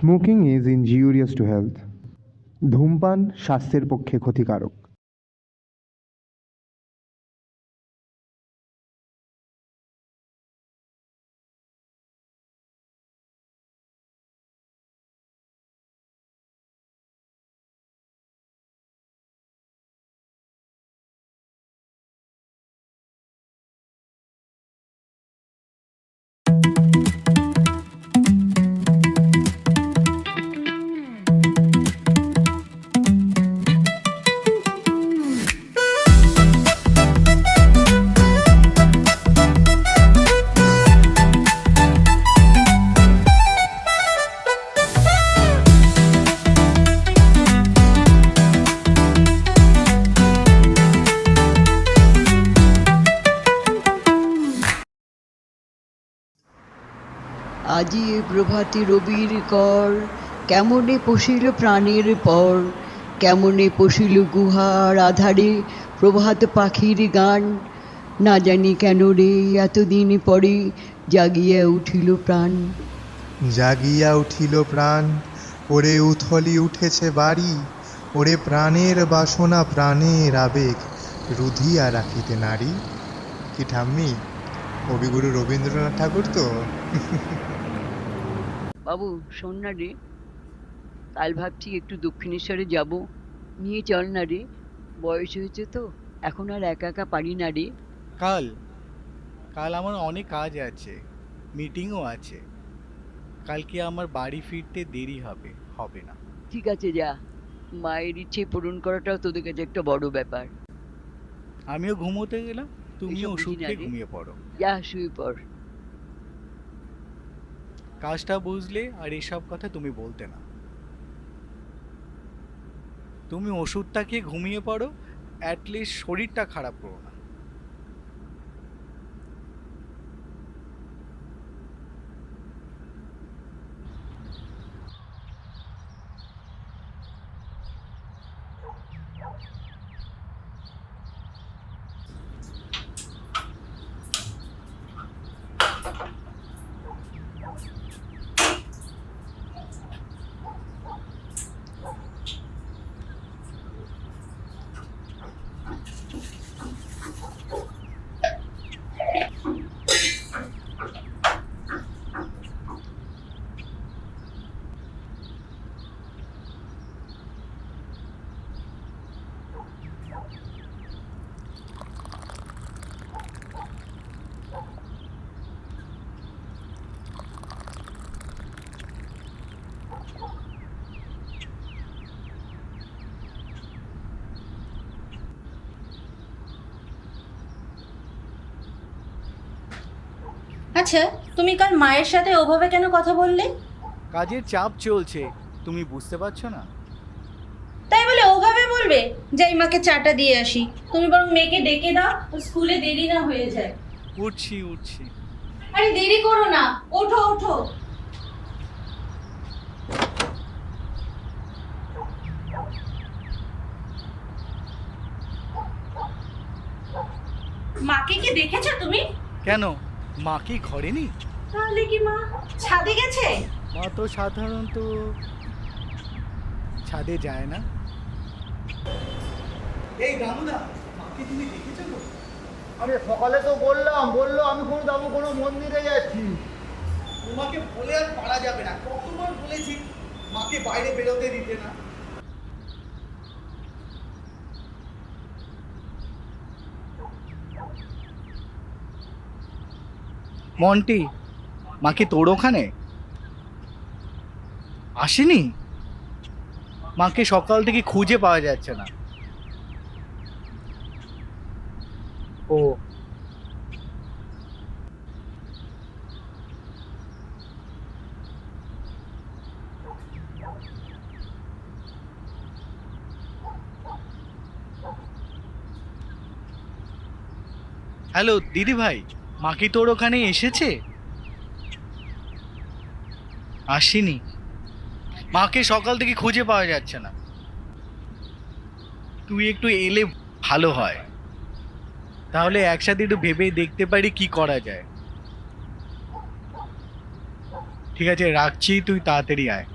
Smoking is injurious to health. ধূমপান স্বাস্থ্যের পক্ষে ক্ষতিকারক। আজি এ প্রভাতে রবির কর, কেমনে পশিল প্রাণের পর, কেমনে পশিল গুহার আধারে প্রভাত পাখির গান। না জানি কেন রে এতদিন পরে জাগিয়া উঠিল প্রাণ। জাগিয়া উঠিল প্রাণ, ওরে উথলি উঠেছে বাড়ি, ওরে প্রাণের বাসনা প্রাণের আবেগ রুধিয়া রাখিতে নারী। কি ঠাম্মি, কবিগুরু রবীন্দ্রনাথ ঠাকুর তো। বাবু শোন না রে, কাল ভাবছি একটু দক্ষিণেশ্বরে যাব, নিয়ে চল না রে। বয়স হয়েছে তো, এখন আর একা একা পারি না রে। কাল কাল আমার অনেক কাজ আছে, মিটিংও আছে। কালকে আমার বাড়ি ফিরতে দেরি হবে হবে না। ঠিক আছে যা, মায়ের ইচ্ছে পূরণ করাটাও তোদের কাছে একটা বড় ব্যাপার। আমিও ঘুমোতে গেলাম, তুমিও এসব বুঝি ওষুধ না খেয়ে রে। ঘুমিয়ে পড়ো। যা শুয়ে পড়। কাজটা বুঝলে আর এসব কথা তুমি বলতে না। তুমি ওষুধটা খেয়ে ঘুমিয়ে পড়ো, অ্যাটলিস্ট শরীরটা খারাপ করো না। আচ্ছা, তুমি কাল মায়ের সাথে ওভাবে কেন কথা বললে? কাজের চাপ চলছে, তুমি বুঝতে পারছো না? তাই বলে ওভাবে বলবে? যাই মাকে চাটা দিয়ে আসি। তুমি বরং মেয়েকে ডেকে দাও, স্কুলে দেরি না হয়ে যায়। উঠছি উঠছি। আরে দেরি করো না, ওঠো ওঠো। মাকে কি দেখেছো তুমি? কেন, মা কি ঘরে নেই? তাহলে কি মা ছাদে গেছে? মা তো সাধারণত ছাদে যায় না। এই দামুদা, মাকে তুমি দেখেছো তো? আরে সকালে তো বললো আমি কোনো মন্দিরে যাচ্ছি। তোমাকে বলে আর পারা যাবে না, কতবার বলেছি মাকে বাইরে বেরোতে দিতে না। মন্টি, মা কি তোর ওখানে আসেনি? মাকে সকাল থেকে খুঁজে পাওয়া যাচ্ছে না। ও, হ্যালো দিদি ভাই, মা কি তোর ওখানে এসেছে? আসেনি, মাকে সকাল থেকে খুঁজে পাওয়া যাচ্ছে না। তুই একটু এলে ভালো হয়, তাহলে একসাথে একটু ভেবে দেখতে পারি কি করা যায়। ঠিক আছে, রাখছি, তুই তাড়াতাড়ি আয়।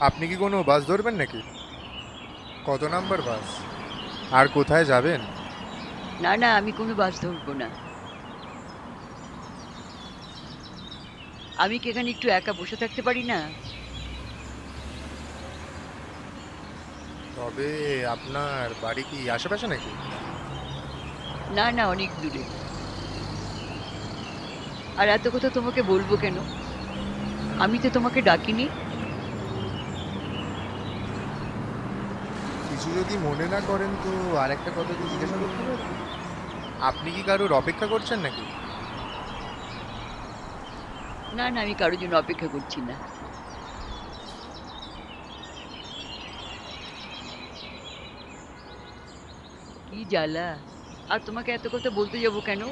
আপনি কি কোনো বাস ধরবেন নাকি? কত নাম্বার বাস? আর কোথায় যাবেন? না না, আমি কোনো বাস ধরবো না। আমি কি এখানে একটু একা বসে থাকতে পারি না? তবে আপনার বাড়ি কি আশেপাশে নাকি? না না, অনেক দূরে। আর এত কথা তোমাকে বলবো কেন? আমি তো তোমাকে ডাকিনি। কিছু যদি মনে না করেন তো আরেকটা কথা কি জিজ্ঞাসা করতে পারি? আপনি কি কারোর অপেক্ষা করছেন নাকি? না না, আমি কারোর জন্য অপেক্ষা করছি না। কি জ্বালা! আর তোমাকে এত কথা বলতে যাবো কেন?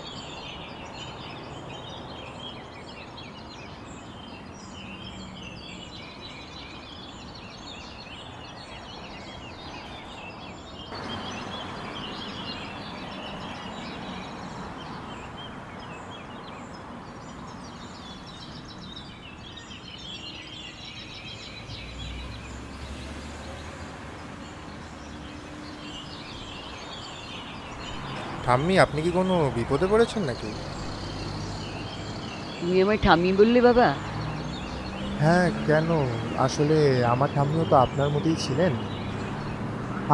ঠাম্মি, আপনি কি কোনো বিপদে পড়েছেন নাকি? তুমি আমায় ঠাম্মি বললে বাবা? হ্যাঁ, কেন? আসলে আমার ঠাম্মিও তো আপনার মতোই ছিলেন।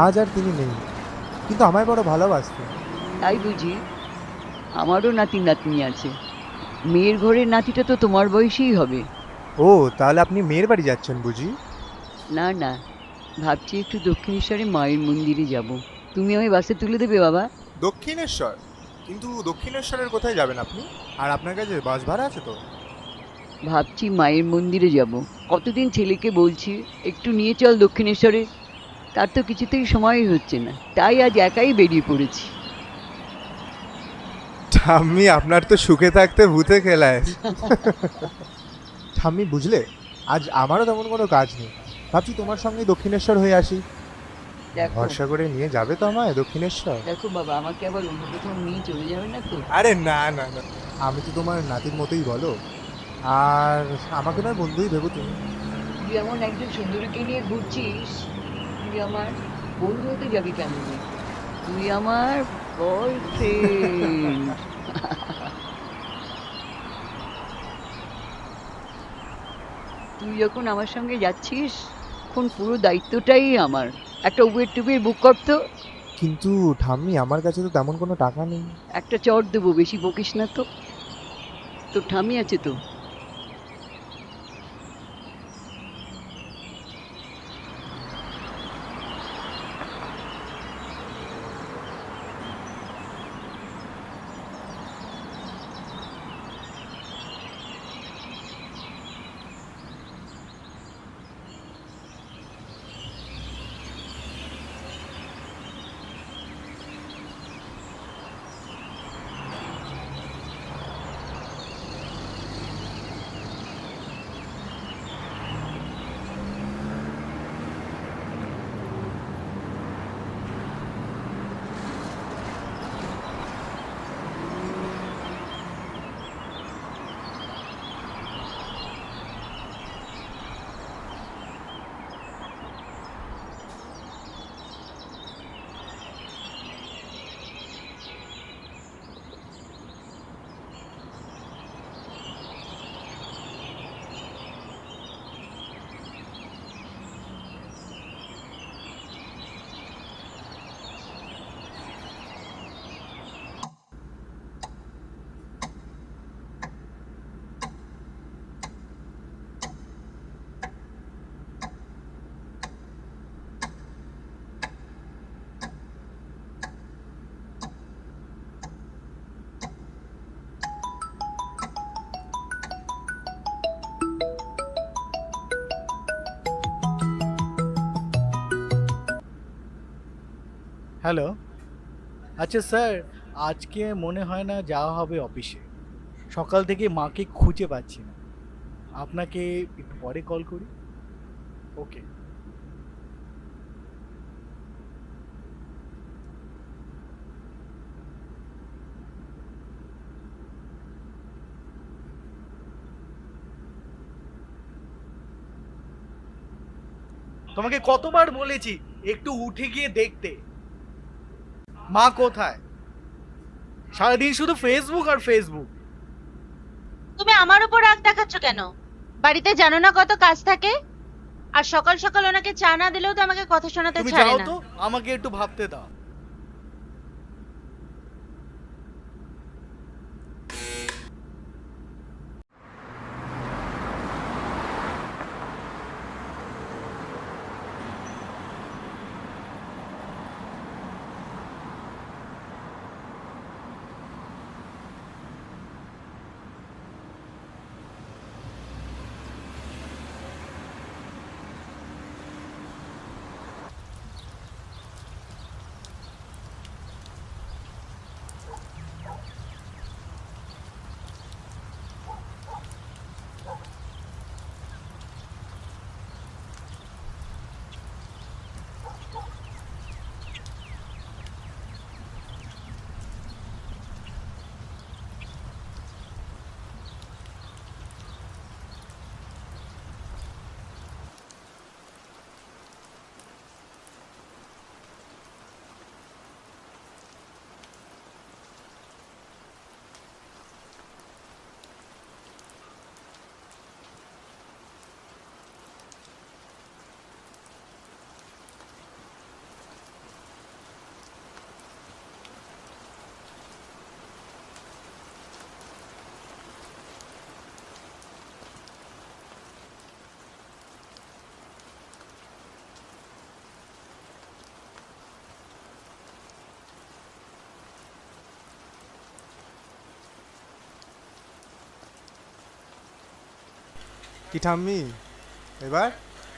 আজ আর তিনি নেই, কিন্তু আমায় বড় ভালোবাসতেন। তাই বুঝি? আমারও নাতি নাতনি আছে। মেয়ের ঘরের নাতিটা তো তোমার বয়সীই হবে। ও, তাহলে আপনি মেয়ের বাড়ি যাচ্ছেন বুঝি? না না, ভাবছি একটু দক্ষিণেশ্বরে মায়ের মন্দিরে যাব। তুমি আমায় বাসে তুলে দেবে বাবা? দক্ষিণেশ্বর? কিন্তু দক্ষিণেশ্বরের কোথায় যাবেন আপনি? আর আপনার কাছে বাস ভাড়া আছে তো? ভাবছি মায়ের মন্দিরে যাব। কতদিন ছেলেকে বলছি একটু নিয়ে চল দক্ষিণেশ্বরে, তার তো কিছুতেই সময়ই হচ্ছে না। তাই আজ একাই বেরিয়ে পড়েছি। ঠাম্মি, আপনার তো সুখে থাকতে ভূতে খেলায়। ঠাম্মি, বুঝলে, আজ আমারও তেমন কোনো কাজ নেই। ভাবছি তোমার সঙ্গে দক্ষিণেশ্বর হয়ে আসি। দেখো ভরসা করে নিয়ে যাবে তো আমায় দক্ষিণেশ্বর? দেখো বাবা, আমাকে আবার অন্য কোথাও নিয়ে চলে যাবে না তো? আরে না না না, আমি তো তোমার নাতির মতোই বলো। আর আমাকে নয় বন্ধুই ভেবো তুমি। তুই এমন একজন সুন্দরীকে নিয়ে ঘুরছিস, তুই আমার বন্ধু হতে যাবি কেন? তুই আমার বয়ফ্রেন্ড। তুই যখন আমার সঙ্গে যাচ্ছিস, এখন পুরো দায়িত্বটাই আমার। একটা উবের টুবের বুক করতো। কিন্তু ঠাম্মি, আমার কাছে তো তেমন কোনো টাকা নেই। একটা চট দেবো, বেশি বকিস না তো। তোর ঠামি আছে তো? হ্যালো। আচ্ছা স্যার, আজকে মনে হয় না যাওয়া হবে অফিসে। সকাল থেকে মাকে খুঁজে পাচ্ছি না। আপনাকে একটু পরে কল করি। ওকে। তোমাকে কতবার বলেছি একটু উঠে গিয়ে দেখতে। মা কোথায়? সারাদিন শুধু ফেসবুক আর ফেসবুক। তুমি আমার উপর রাগ দেখাচ্ছ কেন? বাড়িতে জানো না কত কাজ থাকে? আর সকাল সকাল ওনাকে চা না দিলেও তো আমাকে কথা শোনাতে তুমি ছাড়ে যাও না। তো, আমাকে একটু ভাবতে দাও। কি ঠাম্মি, এবার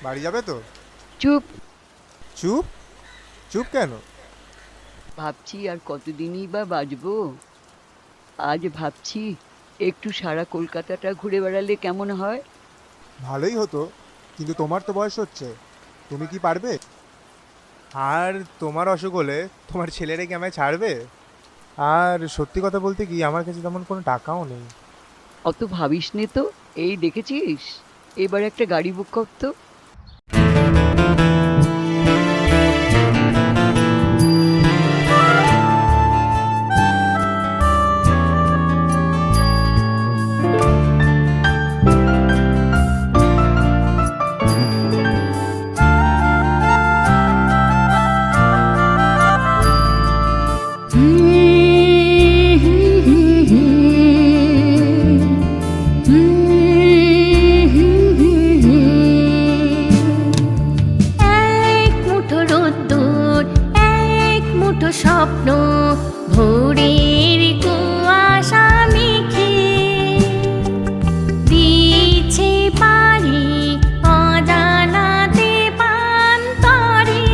বাড়ি যাবে তো? চুপ। চুপ? চুপ কেন? ভাবছি আর কতদিনই বা বাঁচবো। আজ ভাবছি একটু সারা কলকাতাটা ঘুরে বেড়ালে কেমন হয়। ভালোই হতো, কিন্তু তোমার তো বয়স হচ্ছে, তুমি কি পারবে? আর তোমার অসুখ হলে তোমার ছেলেরা কি আমায় ছাড়বে? আর সত্যি কথা বলতে কি, আমার কাছে তেমন কোনো টাকাও নেই। অত ভাবিস নে তো, এই দেখেছিস, এবার একটা গাড়ি বুক করতো। এক মুঠো রোদ্দুর, এক মুঠো স্বপ্ন, ভোরের কুয়াশা মেখে দিচ্ছে পারি অজানাতে পান্তরে।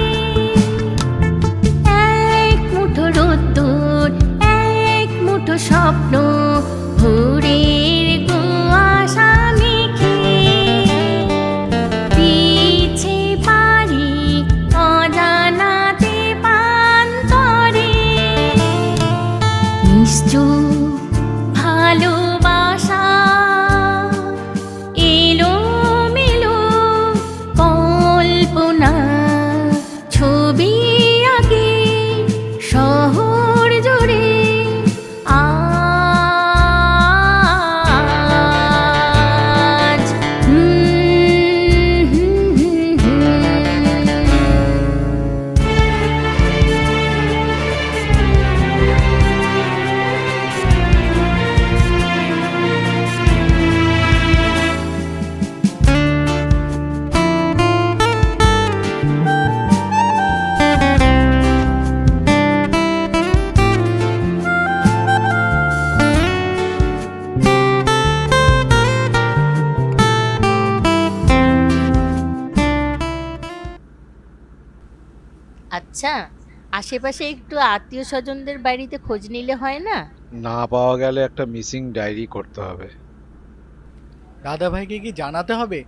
এক মুঠো রোদ্দুর, এক মুঠো স্বপ্ন, ভোরের কুয়াশা মেখে দিচ্ছে পারি অজানাতে পান্তরে। নিশ্চয় ভালোবাসা এলো মেলো কল্পনা, ছবি আঁকে শহর জুড়ে আজ। আচ্ছা, আশেপাশে একটু আত্মীয় স্বজনদের বাড়িতে খোঁজ নিলে হয় না? না পাওয়া গেলে একটা মিসিং ডায়েরি করতে হবে। দাদা ভাইকে কি জানাতে হবে?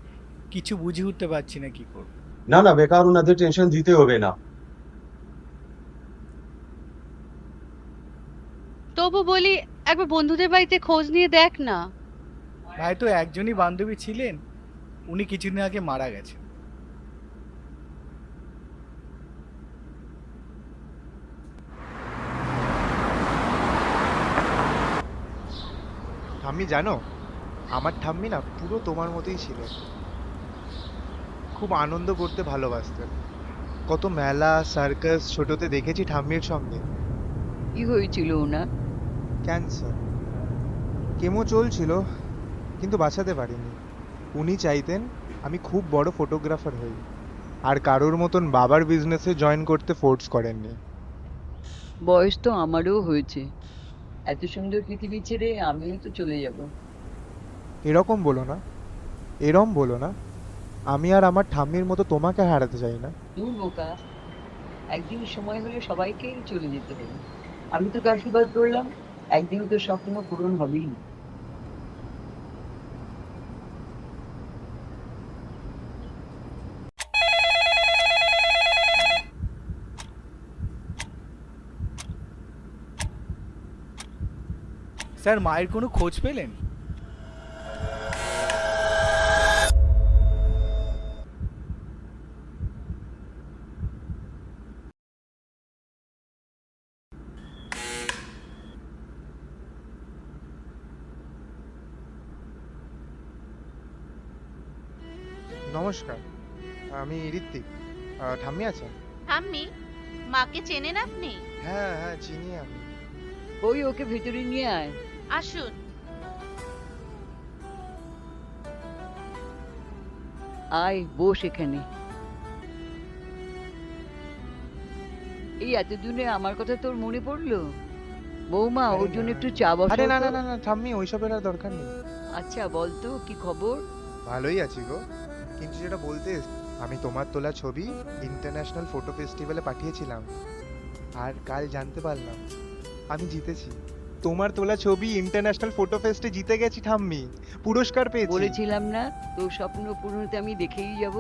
কিছু বুঝে উঠতে পারছি না কি করব। না না, বেকার ওনাদের টেনশন দিতে হবে না। তবু বলি একবার বন্ধুদের বাড়িতে খোঁজ নিয়ে দেখ না। ভাই তো একজনই বান্ধবী ছিলেন, উনি কিছুদিন আগে মারা গেছেন। ঠাম্মি জানো, আমার ঠাম্মি না পুরো তোমার মতোই ছিল। খুব আনন্দ করতে ভালোবাসতেন। কত মেলা সার্কাস ছোটতে দেখেছি ঠাম্মির সঙ্গে। কি হয়েছিল ওনার? ক্যান্সার, কেমো চলছিল, কিন্তু বাঁচাতে পারিনি। উনি চাইতেন আমি খুব বড় ফটোগ্রাফার হই, আর কারোর মতন বাবার বিজনেসে জয়েন করতে ফোর্স করেননি। বয়স তো আমারও হয়েছে, এত সুন্দর পৃথিবী ছেড়ে আমিও তো চলে যাব। এরকম বলো না, এরম বলো না। আমি আর আমার ঠাম্মির মতো তোমাকে হারাতে চাই না। দূর বোকা, একদিন সময় হলে সবাইকেই চলে যেতে হবে। আমি তো আশীর্বাদ করলাম, একদিন তো স্বপ্ন পূরণ হবেই। স্যার মায়ের কোনো খোঁজ পেলেন? নমস্কার, আমি ঋত্বিক। ঠাম্মি আছেন? ঠাম্মি? মাকে চেনেন আপনি? হ্যাঁ হ্যাঁ, চিনি আমি। ওই ওকে ভেতরে নিয়ে আয়। আসুন। আয় বস এখানে। এই এতদিনে আমার কথা তোর মনে পড়লো? বৌমা, ওর জন্য একটু চা বসাও আরে না তো। না না না ঠাম্মি, ওইসবের আর দরকার নেই। আচ্ছা বল তো কি খবর? ভালোই আছি গো, কিন্তু যেটা বলতে আমি তোমার তোলা ছবি ইন্টারন্যাশনাল ফটো ফেস্টিভ্যালে পাঠিয়েছিলাম, আর কাল জানতে পারলাম আমি জিতেছি। তোমার তোলা ছবি ইন্টারন্যাশনাল ফটো ফেস্টে জিতে গেছি ঠাম্মি, পুরস্কার পেয়েছি। বলেছিলাম না তোর স্বপ্ন পূরণ হতে আমি দেখেই যাব।